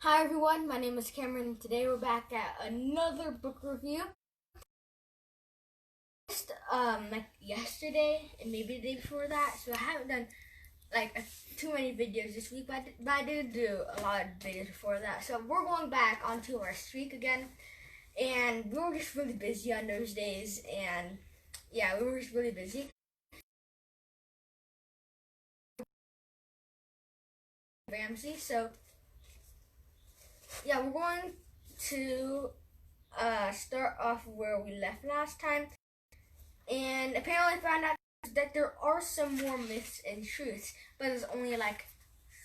Hi everyone, my name is Kameron and today we're back at another book review. Just like yesterday and maybe the day before that, so I haven't done too many videos this week, but I did do a lot of videos before that. So we're going back onto our streak again, and we were just really busy on those days, and yeah, we were just really busy. Ramsey, so yeah, we're going to start off where we left last time. And apparently I found out that there are some more myths and truths, but there's only like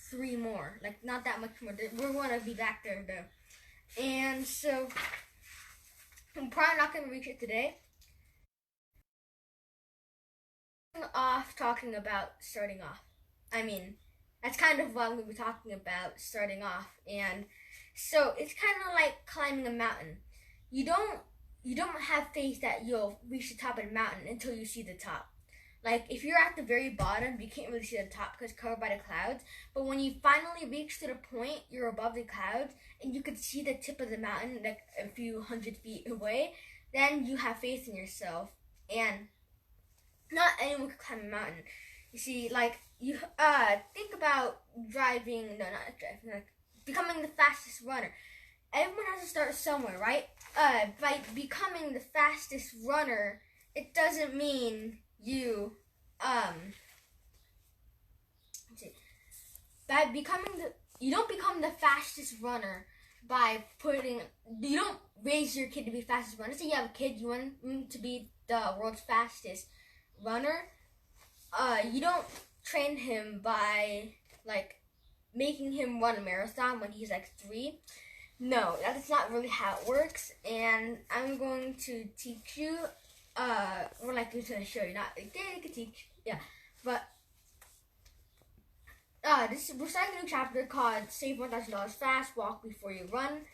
3 more. Like, not that much more. We're going to be back there though. And so, I'm probably not going to reach it today. Talking about starting off. I mean, that's kind of what I'm going to be talking about, starting off. And so, it's kind of like climbing a mountain. You don't have faith that you'll reach the top of the mountain until you see the top. Like, if you're at the very bottom, you can't really see the top because it's covered by the clouds. But when you finally reach to the point, you're above the clouds, and you can see the tip of the mountain, like a few hundred feet away, then you have faith in yourself. And not anyone can climb a mountain. You see, like, you think about becoming the fastest runner. Everyone has to start somewhere, right? By becoming the fastest runner, it doesn't mean you, you don't become the fastest runner by you don't raise your kid to be the fastest runner. Say you have a kid, you want him to be the world's fastest runner. You don't train him by, making him run a marathon when he's, 3. No, that's not really how it works, and I'm going to teach you, we're just going to show you, not, they could teach, yeah, but, we're starting a new chapter called Save $1,000 Fast, Walk Before You Run,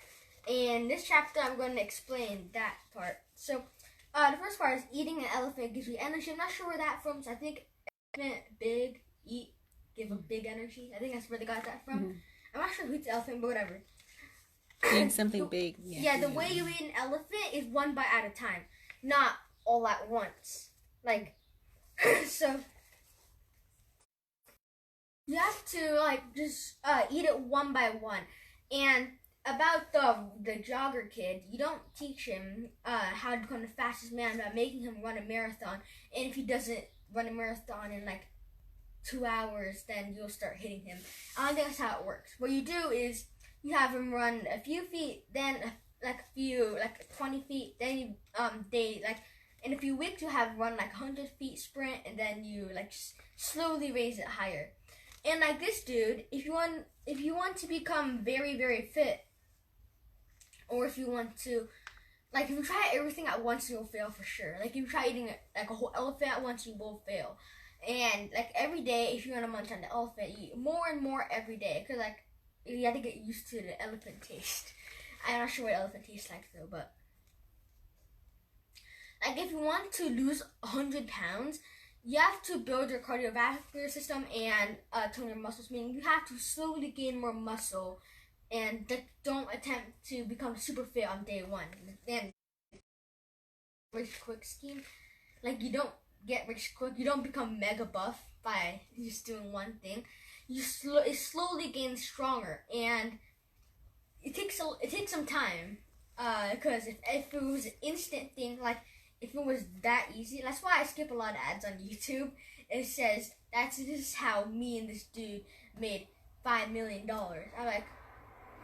and this chapter I'm going to explain that part. So, the first part is eating an elephant gives you energy. I'm not sure where that's from, so I think big, eat, give a big energy. I think that's where they got that from. Mm-hmm. I'm not sure who eats elephant, but whatever. And something big. Yeah, the way you eat an elephant is one bite at a time, not all at once. So you have to just eat it one by one. And about the jogger kid, you don't teach him how to become the fastest man by making him run a marathon. And if he doesn't run a marathon in 2 hours, then you'll start hitting him. I don't think that's how it works. What you do is you have him run a few feet, then 20 feet, then you in a few weeks you have him run 100 feet sprint, and then you just slowly raise it higher. And this dude, if you want to become very, very fit, or if you want to, if you try everything at once, you'll fail for sure. If you try eating a whole elephant at once, you will fail. And every day, if you want to munch on the elephant, you eat more and more every day, because you have to get used to the elephant taste. I'm not sure what elephant tastes like though, but if you want to lose 100 pounds, you have to build your cardiovascular system and tone your muscles, meaning you have to slowly gain more muscle, and don't attempt to become super fit on day 1. And rich quick scheme, you don't get rich quick. You don't become mega buff by just doing one thing. It slowly gains stronger, and it takes some time. Because if it was an instant thing, if it was that easy, that's why I skip a lot of ads on YouTube. It says this is how me and this dude made $5 million. I'm like,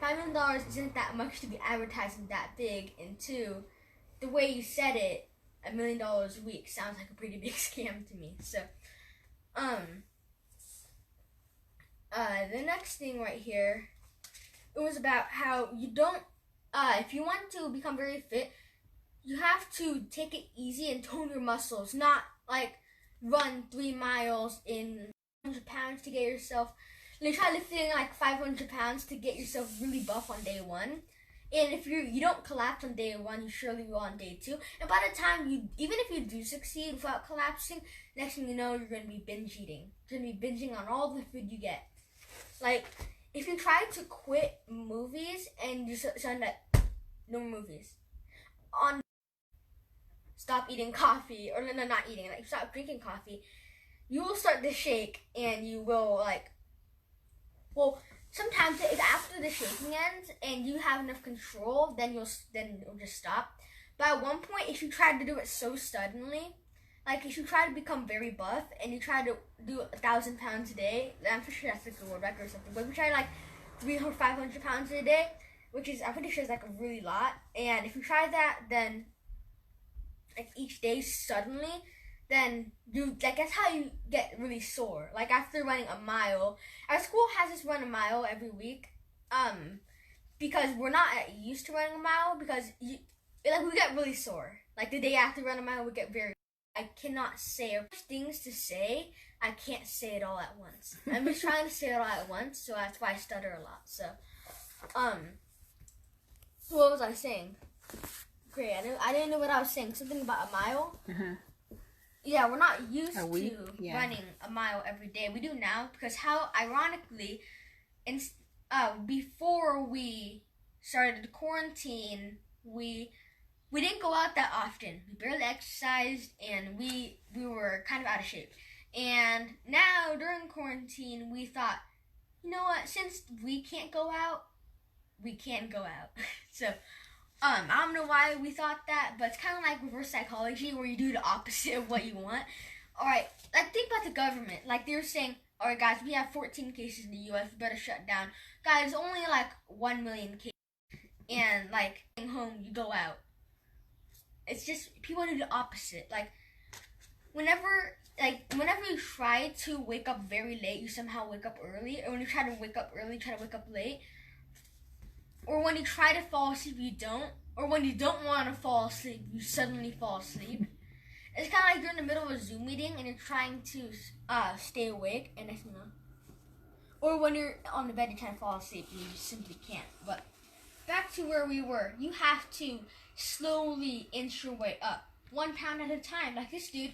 $5 million isn't that much to be advertising that big, and 2, the way you said it, $1 million a week sounds like a pretty big scam to me. So, the next thing right here, it was about how you don't, if you want to become very fit, you have to take it easy and tone your muscles, not run 3 miles in 100 pounds to get yourself, try lifting 500 pounds to get yourself really buff on day 1. And if you don't collapse on day 1, you surely will on day 2. And by the time even if you do succeed without collapsing, next thing you know, you're going to be binge eating. You're going to be binging on all the food you get. if you try to quit movies and you send like no movies on, stop eating coffee, or no, not eating, like stop drinking coffee, you will start to shake, and you will like, well, sometimes if after the shaking ends and you have enough control, then it'll just stop. But at one point, if you try to do it so suddenly, like if you try to become very buff and you try to do 1,000 pounds a day, I'm pretty sure that's like a world record or something. But if you try like 300 or 500 pounds a day, which is I'm pretty sure is like a really lot, and if you try that, then like each day suddenly, then you like that's how you get really sore. Like after running a mile, our school has us run a mile every week, because we're not used to running a mile because we get really sore. Like the day after run a mile, we get very. I cannot say things to say. I can't say it all at once. I'm just trying to say it all at once, so that's why I stutter a lot. So, what was I saying? Great, I didn't know what I was saying. Something about a mile. Yeah, we're not used to running a mile every day. We do now because how ironically, before we started quarantine, we didn't go out that often. We barely exercised, and we were kind of out of shape. And now during quarantine, we thought, you know what? Since we can't go out, we can go out. So. I don't know why we thought that, but it's kind of like reverse psychology where you do the opposite of what you want. Alright, like think about the government. Like they were saying, alright guys, we have 14 cases in the US, we better shut down. Guys, only like 1 million cases. And like, home, you go out. It's just, people do the opposite. Like, whenever you try to wake up very late, you somehow wake up early. Or when you try to wake up early, you try to wake up late. Or when you try to fall asleep, you don't. Or when you don't want to fall asleep, you suddenly fall asleep. It's kind of like you're in the middle of a Zoom meeting and you're trying to stay awake, and it's or when you're on the bed, you're trying to fall asleep and you just simply can't. But back to where we were. You have to slowly inch your way up, 1 pound at a time. Like this dude,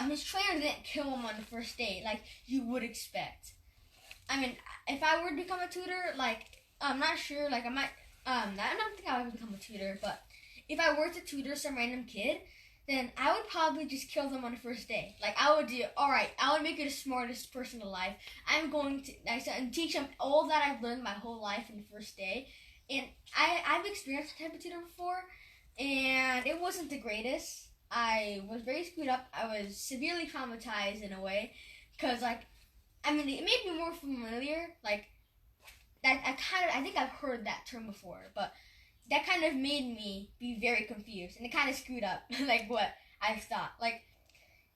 his trainer didn't kill him on the first day, like you would expect. I mean, if I were to become a tutor, like. I'm not sure, like I might, I don't think I would become a tutor, but if I were to tutor some random kid, then I would probably just kill them on the first day. Like I would do, alright, I would make you the smartest person alive. I'm going to teach them all that I've learned my whole life in the first day. And I've experienced a type of tutor before, and it wasn't the greatest. I was very screwed up. I was severely traumatized in a way, because like, I mean, it made me more familiar, like, that I think I've heard that term before, but that kind of made me be very confused, and it kind of screwed up like what I thought. Like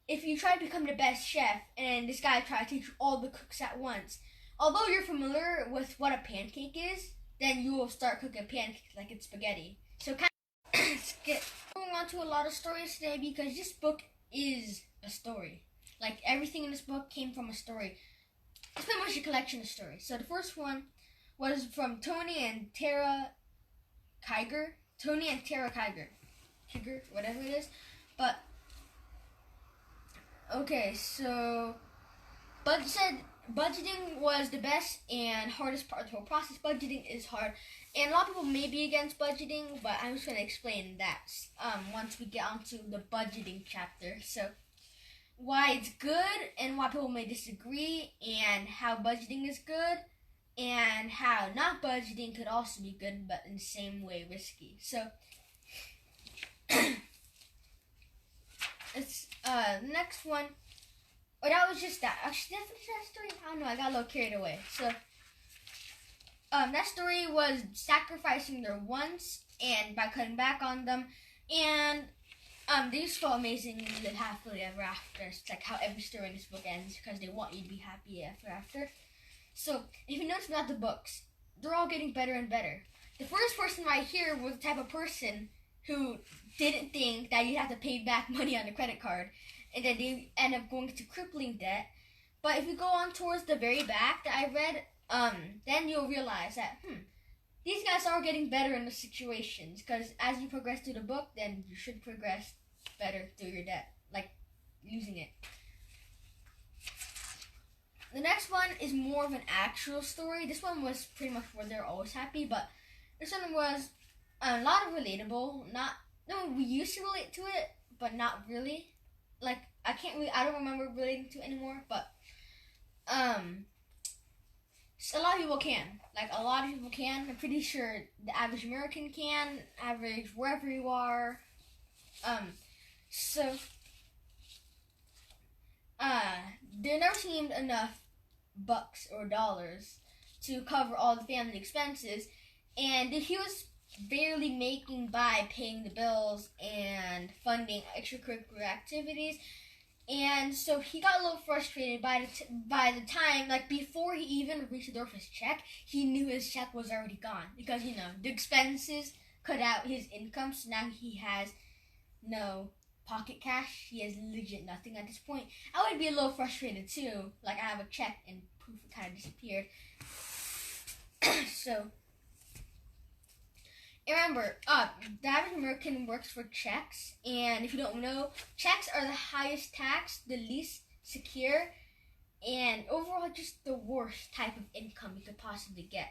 if you try to become the best chef and this guy try to teach all the cooks at once, although you're familiar with what a pancake is, then you will start cooking pancakes like it's spaghetti. So kind of going on to a lot of stories today because this book is a story. Like everything in this book came from a story. It's pretty much a collection of stories. So the first one was from Tony and Tara Kiger, whatever it is. But okay, so Bud said budgeting was the best and hardest part of the whole process. Budgeting is hard, and a lot of people may be against budgeting, but I'm just going to explain that once we get onto the budgeting chapter. So why it's good and why people may disagree, and how budgeting is good, and how not budgeting could also be good, but in the same way risky. So, it's next one. Oh, that was just that. Actually, that's that story. I don't know. I got a little carried away. So, that story was sacrificing their wants and by cutting back on them, and they just felt amazing and live happily ever after. It's like how every story in this book ends because they want you to be happy ever after. So, if you notice about the books, they're all getting better and better. The first person right here was the type of person who didn't think that you have to pay back money on a credit card, and then they end up going to crippling debt. But if you go on towards the very back that I read, then you'll realize that, these guys are getting better in the situations, because as you progress through the book, then you should progress better through your debt, like losing it. the next one is more of an actual story. This one was pretty much where they're always happy, but this one was a lot of relatable. We used to relate to it, but not really. Like, I don't remember relating to it anymore, but a lot of people can. Like, a lot of people can. I'm pretty sure the average American can, average wherever you are. There never seemed enough bucks or dollars to cover all the family expenses, and he was barely making by paying the bills and funding extracurricular activities. And so he got a little frustrated by the time, like, before he even reached the door for his check, he knew his check was already gone because, the expenses cut out his income, so now he has no pocket cash. He has legit nothing at this point. I would be a little frustrated too. Like, I have a check and poof, it kind of disappeared. So, remember, the average American works for checks, and if you don't know, checks are the highest tax, the least secure, and overall just the worst type of income you could possibly get.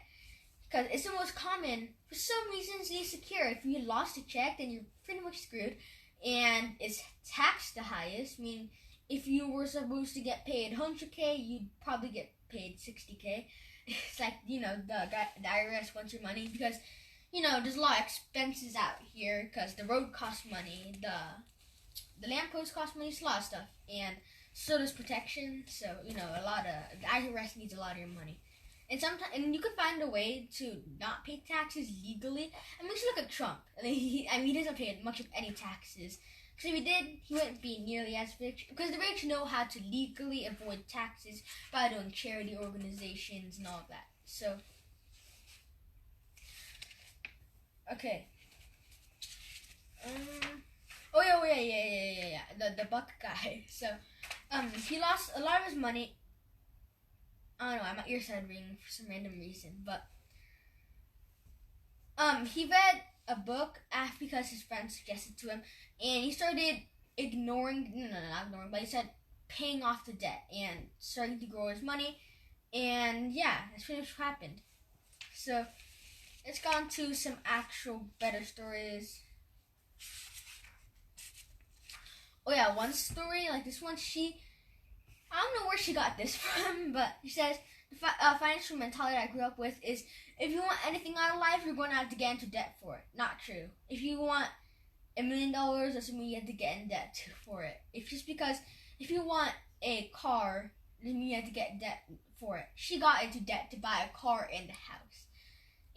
Because it's the most common, for some reasons, least secure. If you lost a check, then you're pretty much screwed. And it's taxed the highest. I mean, if you were supposed to get paid 100K, you'd probably get paid 60K. It's like, the IRS wants your money because, there's a lot of expenses out here because the road costs money, the lamppost costs money, it's a lot of stuff. And so does protection. So, the IRS needs a lot of your money. And you could find a way to not pay taxes legally. I mean, just look at Trump. He doesn't pay much of any taxes. Because if he did, he wouldn't be nearly as rich. Because the rich know how to legally avoid taxes by doing charity organizations and all of that. So, okay. Yeah. The buck guy. So, he lost a lot of his money. I don't know, my ear started ringing for some random reason, but he read a book because his friend suggested to him, and he started he said paying off the debt and starting to grow his money, and yeah, that's pretty much what happened. So, let's go on to some actual better stories. Oh yeah, one story, like this one, I don't know where she got this from, but she says, the financial mentality I grew up with is, if you want anything out of life, you're going to have to get into debt for it. Not true. If you want $1 million, that's mean you have to get in debt for it. If you want a car, then you have to get in debt for it. She got into debt to buy a car and a house.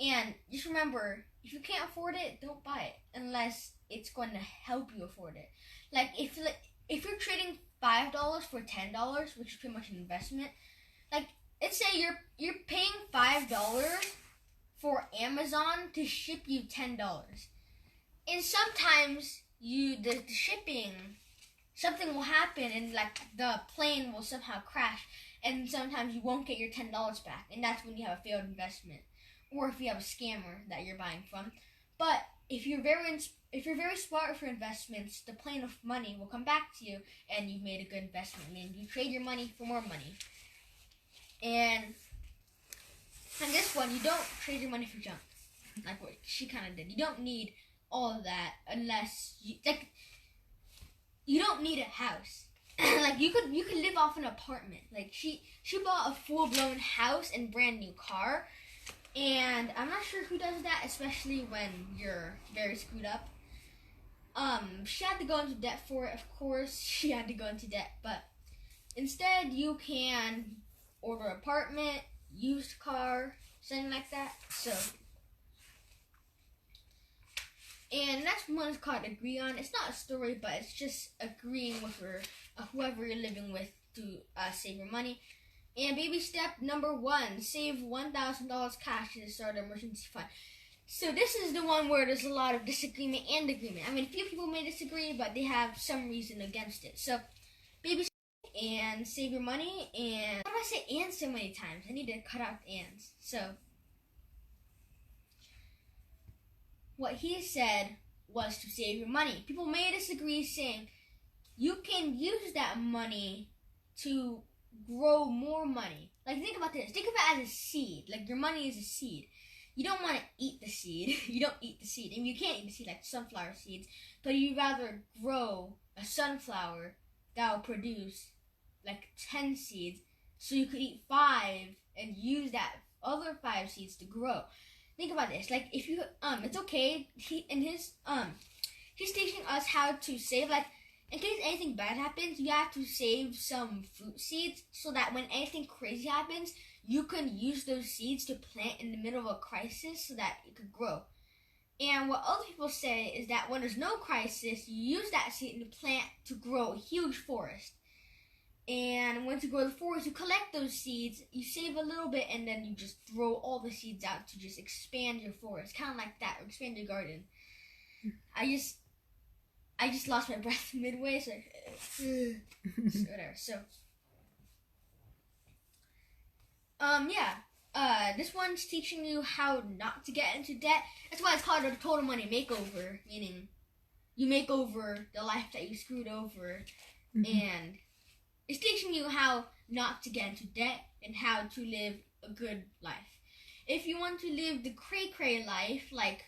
And just remember, if you can't afford it, don't buy it, unless it's going to help you afford it. Like, if you're trading $5 for $10, which is pretty much an investment. Like, let's say you're paying $5 for Amazon to ship you $10, and sometimes the shipping, something will happen, and like the plane will somehow crash, and sometimes you won't get your $10 back, and that's when you have a failed investment, or if you have a scammer that you're buying from. But if you're very smart with your investments, the plane of money will come back to you, and you've made a good investment. I mean, you trade your money for more money. And on this one, you don't trade your money for junk, like what she kind of did. You don't need all of that unless you don't need a house. Like, you could live off an apartment. Like, she bought a full-blown house and brand new car. And I'm not sure who does that, especially when you're very screwed up. She had to go into debt for it, of course. She had to go into debt, but instead you can order an apartment, used car, something like that. So, and that's one is called agree on. It's not a story, but it's just agreeing with whoever you're living with to save your money. And baby step number 1, save $1,000 cash to start an emergency fund. So this is the one where there's a lot of disagreement and agreement. I mean, a few people may disagree, but they have some reason against it. So, baby step and save your money. And why do I say and so many times? I need to cut out the ands. So, what he said was to save your money. People may disagree, saying you can use that money to grow more money. Like, think about this. Think of it as a seed. Like, your money is a seed. You don't want to eat the seed. You don't eat the seed. And you can't eat the seed like sunflower seeds. But you'd rather grow a sunflower that will produce like 10 seeds. So you could eat 5 and use that other 5 seeds to grow. Think about this. Like, if you, it's okay. He's teaching us how to save, like, in case anything bad happens, you have to save some fruit seeds so that when anything crazy happens, you can use those seeds to plant in the middle of a crisis so that it could grow. And what other people say is that when there's no crisis, you use that seed in the plant to grow a huge forest. And once you grow the forest, you collect those seeds, you save a little bit, and then you just throw all the seeds out to just expand your forest. Kind of like that, or expand your garden. I just lost my breath midway, so whatever. So, this one's teaching you how not to get into debt. That's why it's called a total money makeover, meaning you make over the life that you screwed over, and it's teaching you how not to get into debt and how to live a good life. If you want to live the cray-cray life, like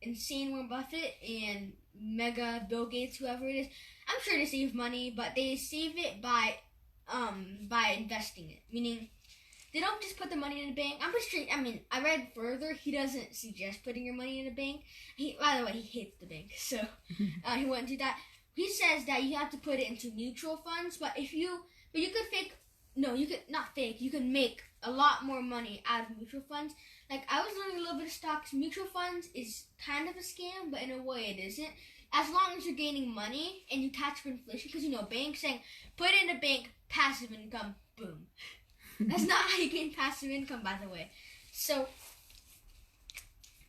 insane Warren Buffett and mega Bill Gates, whoever it is, I'm sure they save money, but they save it by investing it. Meaning, they don't just put the money in the bank. I'm pretty sure, I read further, he doesn't suggest putting your money in the bank. By the way, he hates the bank, so he wouldn't do that. He says that you have to put it into mutual funds, but you can make a lot more money out of mutual funds. Like, I was learning a little bit of stocks. Mutual funds is kind of a scam, but in a way it isn't. As long as you're gaining money and you catch up inflation, because, banks saying, put it in the bank, passive income, boom. That's not how you gain passive income, by the way. So,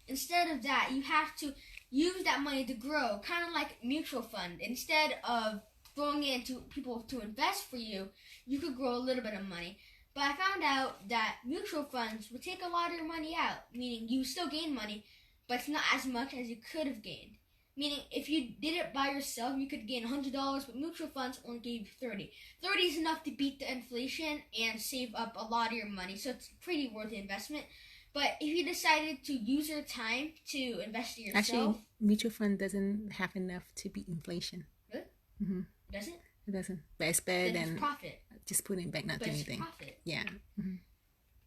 instead of that, you have to use that money to grow, kind of like mutual fund. Instead of throwing it into people to invest for you, you could grow a little bit of money. But I found out that mutual funds would take a lot of your money out, meaning you still gain money, but it's not as much as you could have gained. Meaning, if you did it by yourself, you could gain $100, but mutual funds only gave you $30. $30 is enough to beat the inflation and save up a lot of your money, so it's a pretty worth the investment. But if you decided to use your time to invest in yourself... Actually, mutual fund doesn't have enough to beat inflation. Really? Mm-hmm. Doesn't? It doesn't. But it's better than profit. Just putting it back, not doing anything. Profit. Yeah. Mm-hmm.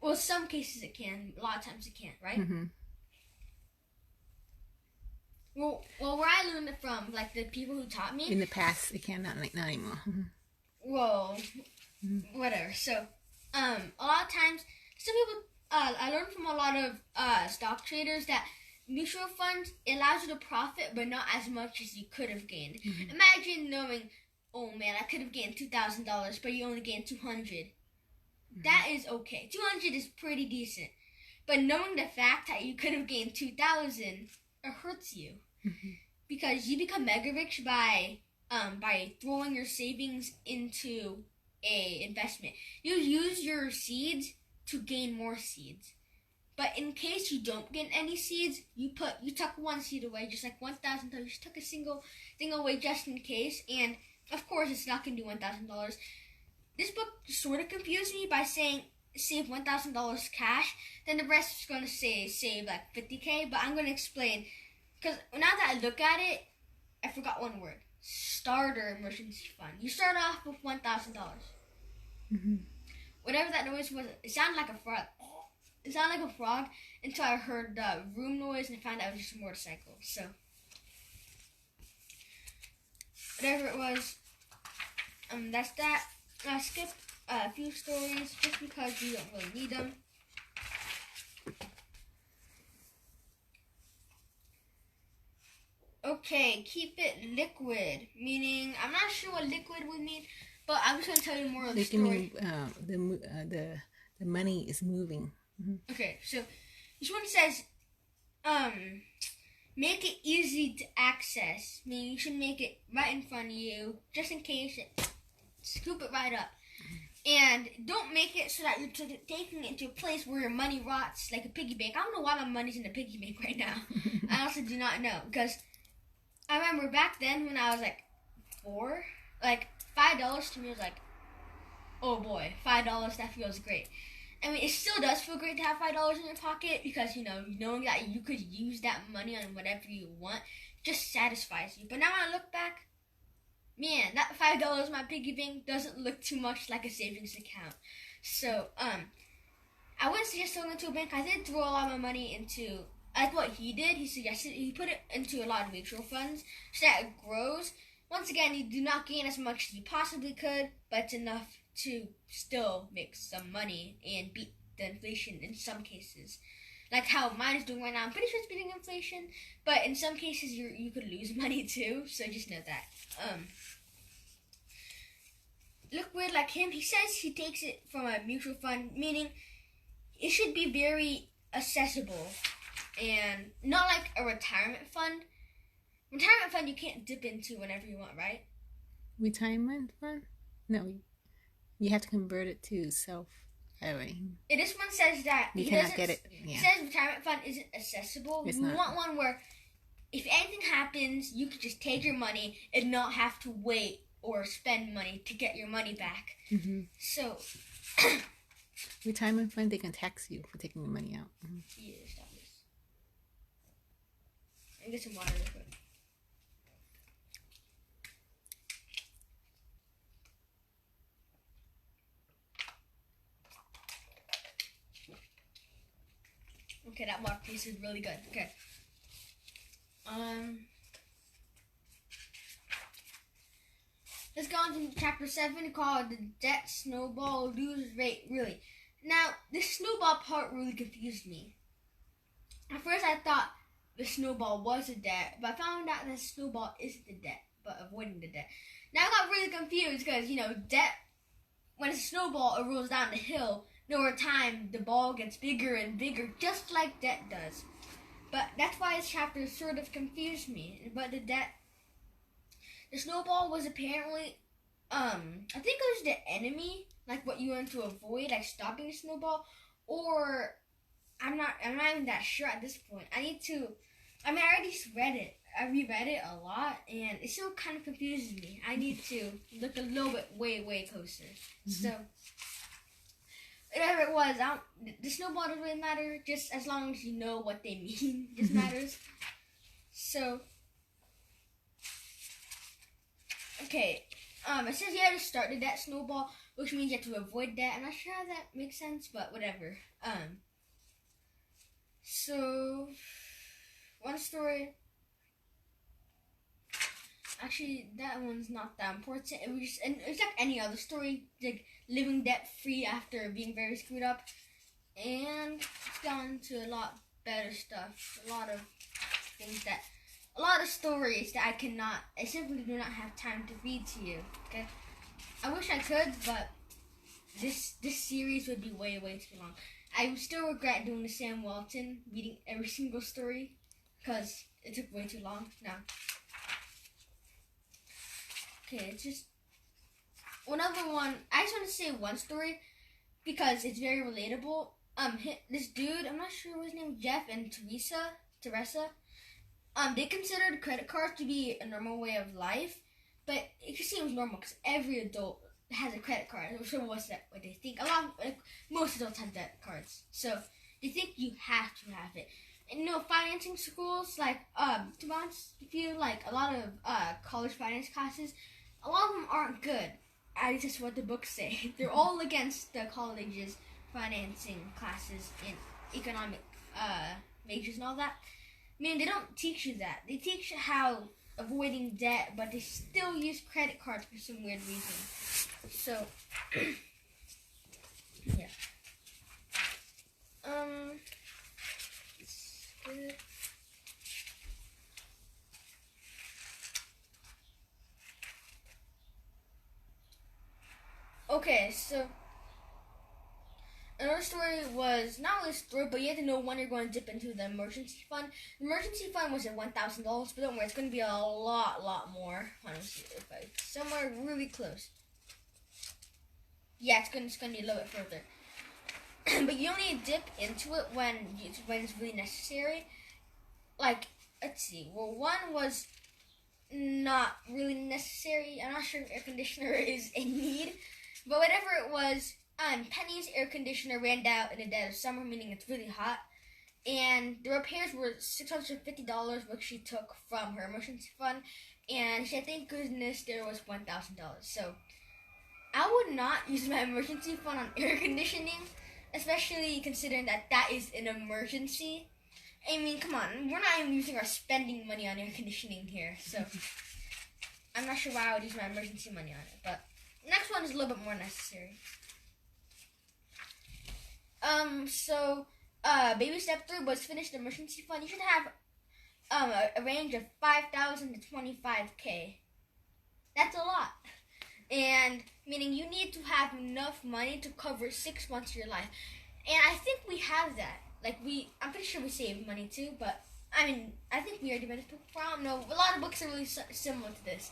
Well, some cases it can. A lot of times it can't, right? Mm-hmm. Well, where I learned it from, like the people who taught me... In the past, it cannot, not anymore. Mm-hmm. Whoa. Mm-hmm. Whatever. So, a lot of times, some people... I learned from a lot of stock traders that mutual funds, it allows you to profit, but not as much as you could have gained. Mm-hmm. Imagine knowing, oh man, I could have gained $2,000, but you only gained $200. Mm-hmm. That is okay. $200 is pretty decent. But knowing the fact that you could have gained $2,000, it hurts you. Mm-hmm. Because you become mega rich by throwing your savings into a investment. You use your seeds to gain more seeds. But in case you don't get any seeds, you tuck one seed away, just like $1,000. You just tuck a single thing away just in case, and of course it's not going to do $1,000. This book sort of confused me by saying save $1,000 cash, then the rest is going to say save like $50K, but I'm going to explain, because now that I look at it, I forgot one word. Starter emergency fund. You start off with $1,000. Mm-hmm. Whatever that noise was, it sounded like a frog. It sounded like a frog until I heard the room noise and I found out it was just a motorcycle. So, whatever it was, that's that. I skipped a few stories just because you don't really need them. Okay, keep it liquid, meaning I'm not sure what liquid would mean. But I'm just going to tell you more of the story. The money is moving. Mm-hmm. Okay, so this one says, make it easy to access. Meaning you should make it right in front of you, just in case. Scoop it right up. Mm-hmm. And don't make it so that you're taking it to a place where your money rots like a piggy bank. I don't know why my money's in a piggy bank right now. I also do not know. Because I remember back then when I was like 4, like $5 to me was like oh boy, $5, that feels great. I mean, it still does feel great to have $5 in your pocket because, knowing that you could use that money on whatever you want just satisfies you. But now when I look back, man, that $5 in my piggy bank doesn't look too much like a savings account. So, I wouldn't suggest throwing into a bank. I did throw a lot of my money into, like what he did. He suggested he put it into a lot of mutual funds so that it grows. Once again, you do not gain as much as you possibly could, but it's enough to still make some money and beat the inflation in some cases. Like how mine is doing right now. I'm pretty sure it's beating inflation, but in some cases you could lose money too, so just know that. Look weird like him. He says he takes it from a mutual fund, meaning it should be very accessible and not like a retirement fund. Retirement fund you can't dip into whenever you want, right? Retirement fund? No, you have to convert it to self. This one says that you cannot get it. Yeah. It says retirement fund isn't accessible. We want one where if anything happens, you could just take your money and not have to wait or spend money to get your money back. Mm-hmm. So, retirement fund, they can tax you for taking your money out. Mm-hmm. Yeah, stop this. And get some water real quick. Okay, that water tastes really good. Okay. Let's go on to chapter 7 called The Debt Snowball Lose Rate. Really. Now, this snowball part really confused me. At first I thought the snowball was a debt, but I found out that snowball isn't the debt, but avoiding the debt. Now I got really confused because, debt, when it's a snowball, it rolls down the hill. Over time, the ball gets bigger and bigger, just like debt does. But that's why this chapter sort of confused me. But the snowball was apparently, I think it was the enemy, like what you want to avoid, like stopping the snowball. Or, I'm not even that sure at this point. I already read it. I reread it a lot, and it still kind of confuses me. I need to look a little bit way closer. Mm-hmm. So, whatever it was, the snowball doesn't really matter, just as long as you know what they mean, just matters. So, okay, it says you have to start the debt snowball, which means you have to avoid debt. I'm not sure how that makes sense, but whatever. So, one story. Actually, that one's not that important. It's like any other story, like living debt-free after being very screwed up. And it's gone to a lot better stuff. A lot of stories that I simply do not have time to read to you. Okay, I wish I could, but this series would be way too long. I still regret doing the Sam Walton, reading every single story, because it took way too long. Now, okay, it's just another one. I just want to say one story because it's very relatable. This dude, I'm not sure what his name, Jeff and Teresa. They considered credit cards to be a normal way of life, but it just seems normal because every adult has a credit card. So what's that? What they think? Most adults have debit cards, so they think you have to have it. And financing schools, like to be honest, if you like a lot of college finance classes, a lot of them aren't good. That's just what the books say. They're all against the college's financing classes in economic majors and all that. I mean, they don't teach you that. They teach you how avoiding debt, but they still use credit cards for some weird reason. So, yeah. Okay, so another story was not really a story, but you had to know when you're going to dip into the emergency fund. The emergency fund was at $1,000, but don't worry, it's going to be a lot more. Hold on, see if I somewhere really close. Yeah, it's going to be a little bit further. But you only dip into it when it's really necessary. Like, let's see. Well, one was not really necessary. I'm not sure if air conditioner is a need. But whatever it was, Penny's air conditioner ran out in the dead of summer, meaning it's really hot. And the repairs were $650, which she took from her emergency fund. And she said, thank goodness there was $1,000. So I would not use my emergency fund on air conditioning, especially considering that that is an emergency. I mean, come on, we're not even using our spending money on air conditioning here. So I'm not sure why I would use my emergency money on it. But next one is a little bit more necessary. Baby step 3 was finish the emergency fund. You should have a range of 5,000 to 25K. That's a lot. And meaning you need to have enough money to cover 6 months of your life. And I think we have that. I'm pretty sure we saved money too, but I mean, I think we already read this book. No, a lot of books are really similar to this.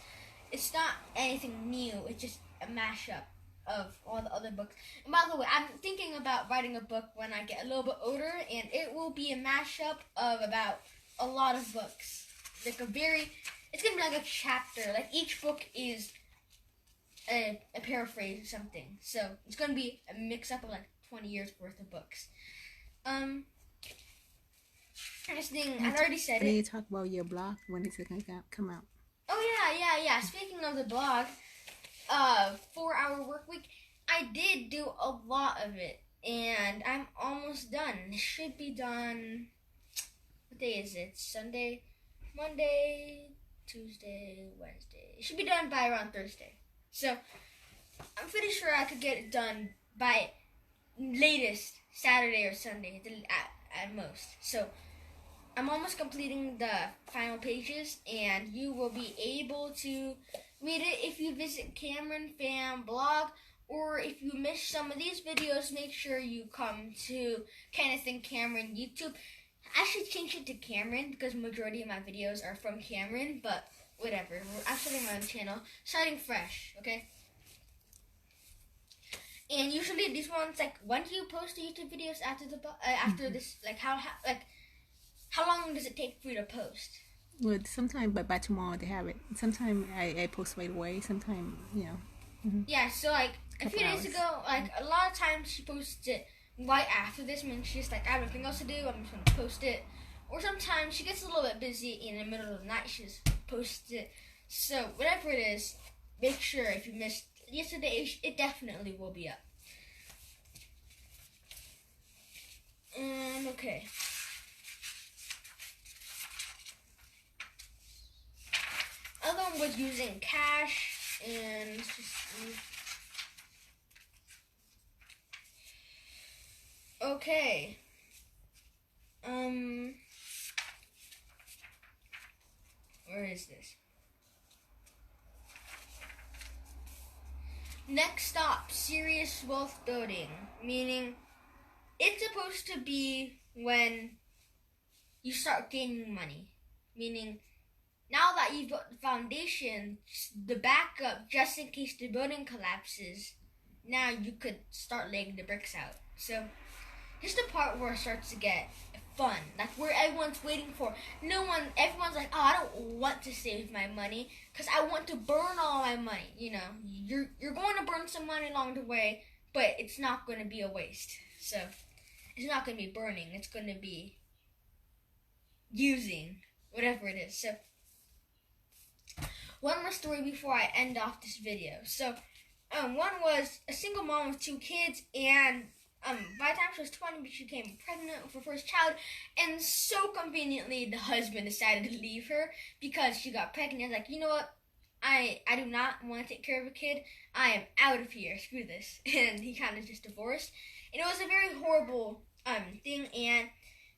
It's not anything new. It's just a mashup of all the other books. And by the way, I'm thinking about writing a book when I get a little bit older, and it will be a mashup of about a lot of books. It's gonna be like a chapter. Like each book is a paraphrase or something. So it's gonna be a mix-up of like 20 years worth of books. Next thing, I've already said it. Can you talk about your blog? When is it gonna come out? Oh yeah. Speaking of the blog, 4-hour work week. I did do a lot of it, and I'm almost done. It should be done. What day is it? Sunday, Monday, Tuesday, Wednesday. It should be done by around Thursday. So I'm pretty sure I could get it done by latest Saturday or Sunday at most. So I'm almost completing the final pages, and you will be able to read it if you visit Kameron Pham blog, or if you miss some of these videos, make sure you come to Kenneth and Kameron YouTube. I should change it to Kameron because majority of my videos are from Kameron, but whatever. I'm starting my own channel, starting fresh, okay? And usually these ones, like, when do you post the YouTube videos after this? Like, how long does it take for you to post? Well, sometimes, but by tomorrow they have it. Sometimes I post right away. Sometimes, Mm-hmm. Yeah, so like a few days ago, like a lot of times she posts it right after this. I mean, she's like, I have nothing else to do. I'm just gonna post it. Or sometimes she gets a little bit busy in the middle of the night. She just posts it. So whatever it is, make sure if you missed yesterday, it definitely will be up. And okay. Other one was using cash, and let's just see. Okay. Where is this? Next stop, serious wealth building, meaning it's supposed to be when you start gaining money, meaning now that you've built the foundation, the backup, just in case the building collapses, now you could start laying the bricks out. So here's the part where it starts to get fun, like where everyone's waiting for. Everyone's like, oh, I don't want to save my money because I want to burn all my money. You know, you're going to burn some money along the way, but it's not going to be a waste. So it's not going to be burning. It's going to be using, whatever it is. So one more story before I end off this video. So one was a single mom with 2 kids, and by the time she was 20, she became pregnant with her first child, and so conveniently the husband decided to leave her because she got pregnant. He's like, you know what? I do not want to take care of a kid. I am out of here. Screw this. And he kind of just divorced. And it was a very horrible thing, and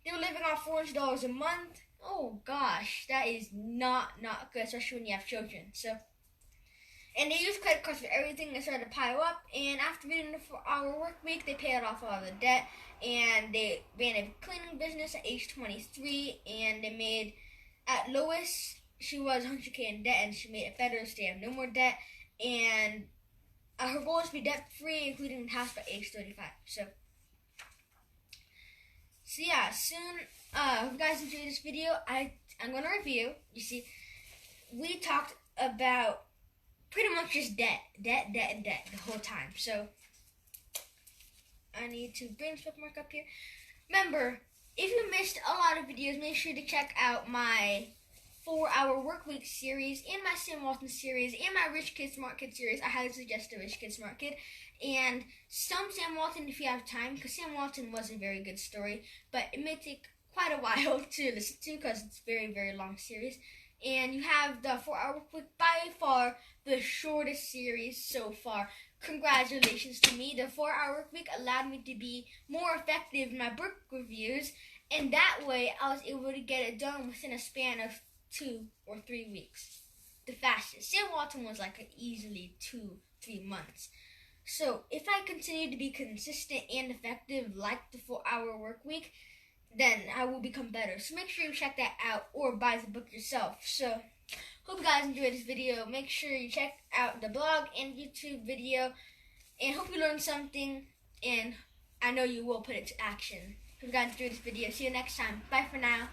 they were living off $400 a month. Oh gosh, that is not good, especially when you have children. So, and they used credit cards for everything. They started to pile up, and after being in the 4-hour work week, they paid off all the debt, and they ran a cleaning business at age 23, and they made, at lowest, she was 100K in debt, and she made it better so they have no more debt, and her goal is to be debt-free, including the house by age 35. So yeah, soon, if you guys enjoyed this video, I'm going to review. You see, we talked about pretty much just debt the whole time. So I need to bring this bookmark up here. Remember, if you missed a lot of videos, make sure to check out my 4-Hour Workweek series and my Sam Walton series and my Rich Kid Smart Kid series. I highly suggest the Rich Kid Smart Kid and some Sam Walton if you have time, because Sam Walton was a very good story, but it may take quite a while to listen to because it's a very, very long series. And you have the 4-Hour Workweek, by far the shortest series so far. Congratulations to me. The 4-Hour Workweek allowed me to be more effective in my book reviews, and that way I was able to get it done within a span of 2 or 3 weeks. The fastest. Sam Walton was like easily 2-3 months. So if I continue to be consistent and effective like the 4-Hour Workweek, then I will become better. So make sure you check that out or buy the book yourself. So hope you guys enjoyed this video. Make sure you check out the blog and YouTube video, and hope you learned something, and I know you will put it to action. Hope you guys enjoyed this video. See you next time. Bye for now.